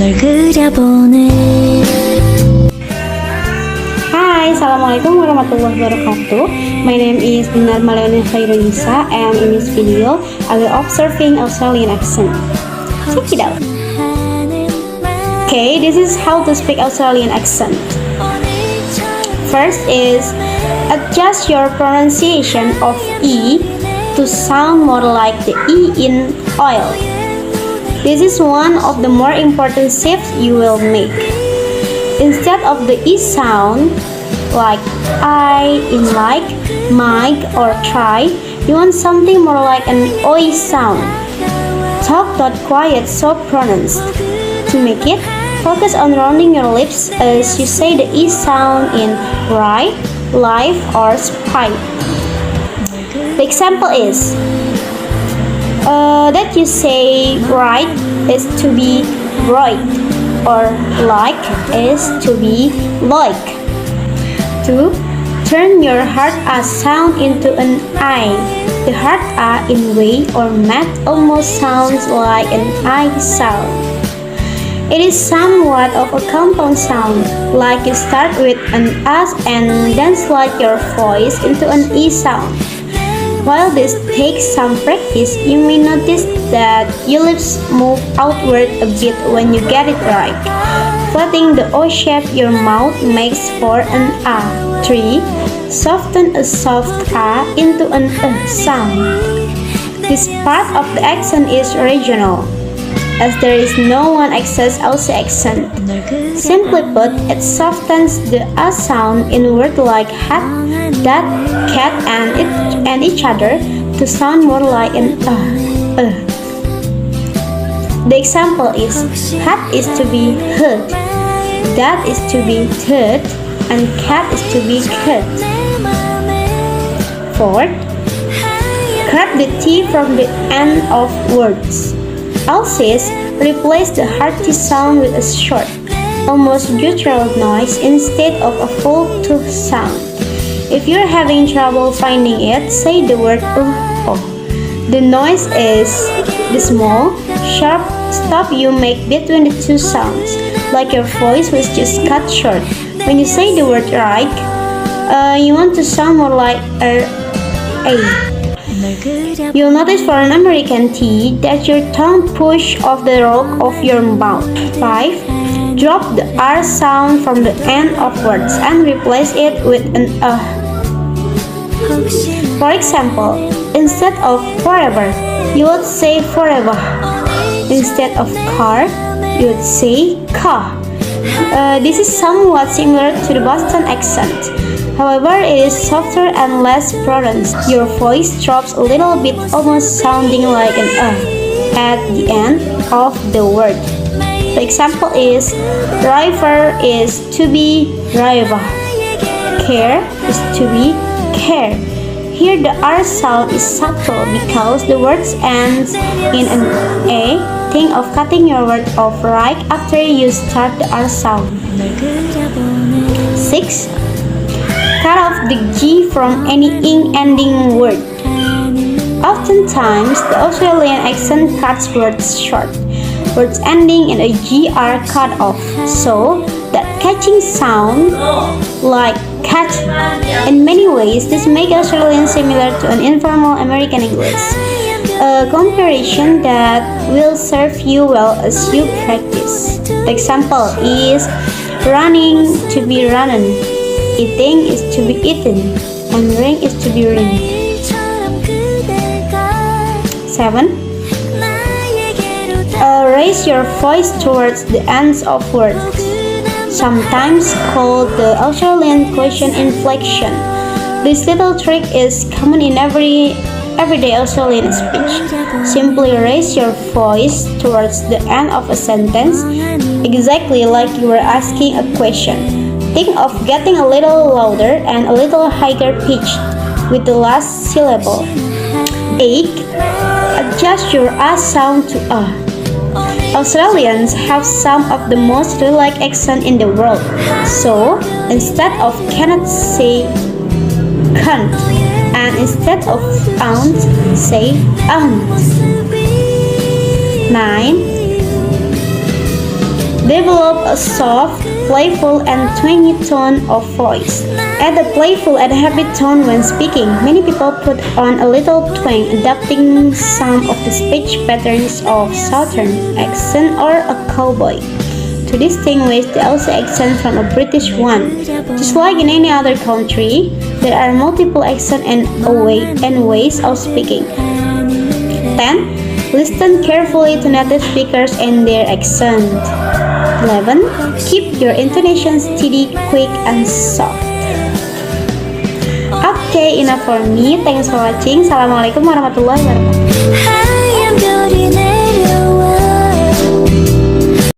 널 그려보네. Hi, Assalamualaikum warahmatullahi wabarakatuh. My name is Dinar Maliani Choerunnisa, and in this video, I will observing Australian accent. Check it out. Okay, this is how to speak Australian accent. First is adjust your pronunciation of E to sound more like the E in oil. This is one of the more important shifts you will make. Instead of the E sound, like I in like, might, or try, you want something more like an OI sound. Talk not quiet, so pronounced. To make it, focus on rounding your lips as you say the E sound in right, life, or spite. The example is that you say right is to be right, or like is to be like. 2. Turn your hard A sound into an I. The hard A in way or math almost sounds like an I sound. It is somewhat of a compound sound, like you start with an S and then slide your voice into an E sound. While this takes some practice, you may notice that your lips move outward a bit when you get it right. Flattening the O shape your mouth makes for an A. 3. Soften a soft A into an E sound. This part of the accent is regional, as there is no one exact Aussie accent. Simply put, it softens the A sound in words like hat, that, cat, and each other to sound more like an The example is hat is to be heard, that is to be third, and cat is to be cut. 4. Cut the T from the end of words. Aussies replace the hard T sound with a short, almost guttural noise instead of a full tooth sound. If you're having trouble finding it, say the word oh. The noise is the small, sharp stop you make between the two sounds, like your voice was just cut short. When you say the word right, you want to sound more like a. You'll notice for an American T that your tongue push off the roof of your mouth. 5. Drop the R sound from the end of words and replace it with an For example, instead of forever, you would say forever. Instead of car, you would say car. This is somewhat similar to the Boston accent. However, it is softer and less pronounced. Your voice drops a little bit, almost sounding like an at the end of the word. The example is driver is to be driver. Care is to be care. Here the R sound is subtle because the words ends in an A. Think of cutting your word off right after you start the R sound. 6. Cut off the G from any ing ending word. Oftentimes, the Australian accent cuts words short. Words ending in a G are cut off, so that catching sound like cat. In many ways, this makes Australian similar to an informal American English, a comparison that will serve you well as you practice. The example is running to be running, eating is to be eaten, and ring is to be ring. 7. Raise your voice towards the ends of words, sometimes called the Australian question inflection. This little trick is common in everyday Australian speech. Simply raise your voice towards the end of a sentence, exactly like you were asking a question. Think of getting a little louder and a little higher pitched with the last syllable. 8. Adjust your A sound to A. Australians have some of the most relaxed accent in the world, so instead of cannot, say can't, and instead of aunt, say aunt. 9. Develop a soft, playful, and twangy tone of voice. Add a playful and happy tone when speaking. Many people put on a little twang, adopting some of the speech patterns of Southern accent or a cowboy to distinguish the Aussie accent from a British one. Just like in any other country, there are multiple accents and ways of speaking. 10. Listen carefully to native speakers and their accent. 11. Keep your intonation steady, quick, and soft. Okay, enough for me. Thanks for watching. Assalamualaikum warahmatullahi wabarakatuh.